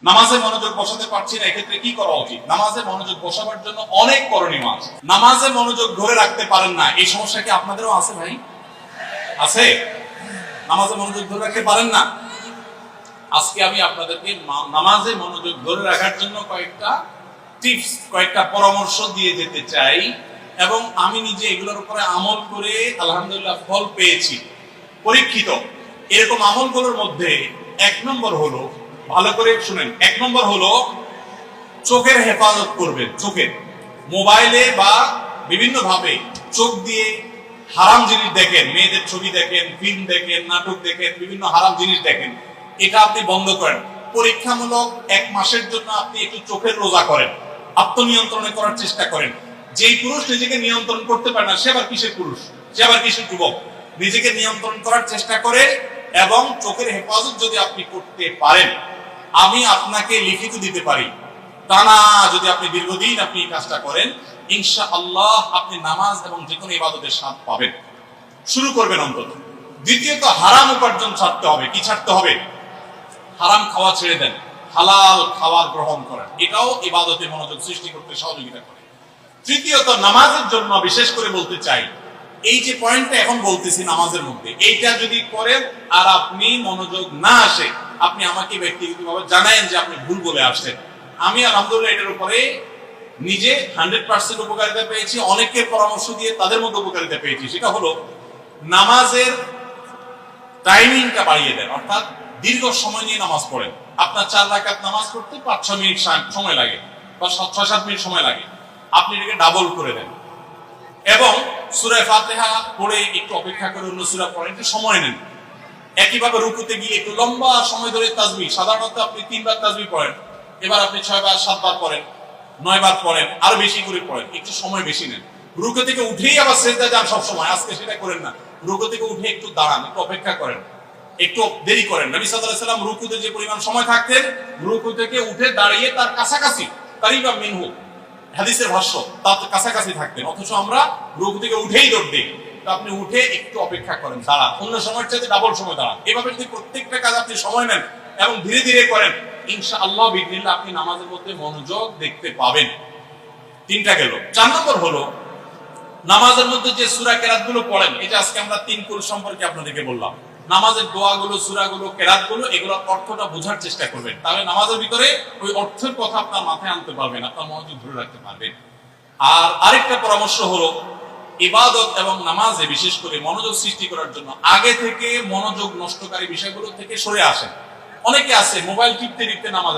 নামাজে মনোযোগ বসাতে পারছি না, এক্ষেত্রে কি করা উচিত? নামাজে মনোযোগ বসাবার জন্য অনেক করণীয় আছে। নামাজে মনোযোগ ধরে রাখতে পারেন না, এই সমস্যা কি আপনাদেরও আছে ভাই? আছে? নামাজে মনোযোগ ধরে রাখতে পারেন না? আজকে আমি আপনাদেরকে নামাজে মনোযোগ ধরে রাখার জন্য কয়েকটা টিপস, কয়েকটা পরামর্শ দিয়ে যেতে চাই, এবং আমি নিজে এগুলোর উপরে আমল করে আলহামদুলিল্লাহ ফল পেয়েছি, পরীক্ষিত। এরকম আমলগুলোর মধ্যে এক নম্বর হলো, ভালো করে শুনেন, এক নম্বর হলো চোখের হেফাজত করবেন। চোখের, মোবাইলে বা বিভিন্ন ভাবে চোখ দিয়ে হারাম জিনিস দেখেন, মেয়েদের ছবি দেখেন, ফিল্ম দেখেন, নাটক দেখেন, বিভিন্ন হারাম জিনিস দেখেন, এটা আপনি বন্ধ করেন। পরীক্ষামূলক 1 মাসের জন্য আপনি একটু চোখের রোজা করেন, আত্মনিয়ন্ত্রণে করার চেষ্টা করেন। যেই পুরুষ নিজেকে নিয়ন্ত্রণ করতে পারে না, সে আবার কিসের পুরুষ, সে আবার কিসের যুবক? নিজেকে নিয়ন্ত্রণ করার চেষ্টা করে এবং চোখের হেফাজত যদি আপনি করতে পারেন, আমি আপনাকে লিখিত দিতে পারি, টানা যদি আপনি দীর্ঘদিন আপনি এই কাজটা করেন, ইনশাআল্লাহ আপনি নামাজ এবং যে কোনো ইবাদতের স্বাদ পাবেন। শুরু করবেন অন্তত। দ্বিতীয়ত, হারাম উপার্জন ছাড়তে হবে। কি ছাড়তে হবে? হারাম খাওয়া ছেড়ে দেন, হালাল খাবার গ্রহণ করেন, এটাও ইবাদতে মনোযোগ সৃষ্টি করতে সহযোগিতা করে। তৃতীয়ত, নামাজের জন্য বিশেষ করে বলতে চাই, এই যে পয়েন্টটা এখন বলতেছি নামাজের মধ্যে, এইটা যদি করেন আর আপনি মনোযোগ না আসে, আপনি আমাকে ব্যক্তিগতভাবে জানায়েন যে আপনি ভুল বলে আসছেন। আমি আলহামদুলিল্লাহ এটার উপরে নিজে 100% উপকারিতা পেয়েছি, অনেকের পরামর্শ দিয়ে তাদের মধ্যে উপকারিতা পেয়েছি। সেটা হলো নামাজের টাইমিংটা বাড়িয়ে দেন, অর্থাৎ দীর্ঘ সময় নিয়ে নামাজ পড়েন। আপনার 4 রাকাত নামাজ পড়তে 5-6 মিনিট সময় লাগে বা 6-7 মিনিট সময় লাগে, আপনি এটাকে ডাবল করে দেন এবং সূরা ফাতিহা পড়ে একটু অপেক্ষা করে অন্য সূরা পড়েন, একটু সময় নেন। একইভাবে রুকুতে গিয়ে একটু লম্বা সময় ধরে তাসবিহ, সাধারণত আপনি 3 বার তাসবিহ পড়েন, এবার আপনি 6 বার 7 বার পড়েন, 9 বার পড়েন, আরো বেশি করে পড়েন, একটু সময় বেশি নেন। রুকু থেকে উঠেই আবার সিজদা যান সব সময়, আজকে সেটা করেন না। রুকু থেকে উঠে একটু দাঁড়ান, একটু অপেক্ষা করেন, একটু দেরি করেন। নবী সাল্লাল্লাহু আলাইহি ওয়াসাল্লাম রুকুতে যে পরিমাণ সময় থাকতেন, রুকু থেকে উঠে দাঁড়িয়ে তার কাছাকাছি, কারিবা মিনহু হাদিসের ভাষ্য, তার কাছাকাছি থাকতেন, অথচ আমরা রুকু থেকে উঠেই দৌড় দিই। তো আপনি উঠে একটু অপেক্ষা করেন, দাঁড়ান, অন্য সময়ের চাইতে ডাবল সময় দাঁড়ান। এভাবে যদি প্রত্যেকটা কাজ আপনি সময় নেন এবং ধীরে ধীরে করেন, ইনশাআল্লাহ বিদিনিল্লাহ আপনি নামাজের মধ্যে মনোযোগ দেখতে পাবেন। 3টা গেল। 4 নম্বর হলো নামাজের মধ্যে যে সূরা কেরাতগুলো পড়েন, এটা আজকে আমরা 3 কুল সম্পর্কে আপনাদেরকে বললাম। নামাজের দোয়াগুলো, সূরাগুলো, কেরাতগুলো, এগুলোর অর্থটা বোঝার চেষ্টা করবেন, তাহলে নামাজের ভিতরে ওই অর্থের কথা আপনার মাথায় আনতে পারবেন, আপনার মনোযোগ ধরে রাখতে পারবেন। আর আরেকটা পরামর্শ হলো, ইবাদত এবং নামাজে বিশেষ করে মনোযোগ সৃষ্টি করার জন্য আগে থেকে মনোযোগ নষ্টকারী বিষয়গুলো থেকে সরে আসেন। অনেকে আছে মোবাইল টিপতে টিপতে নামাজ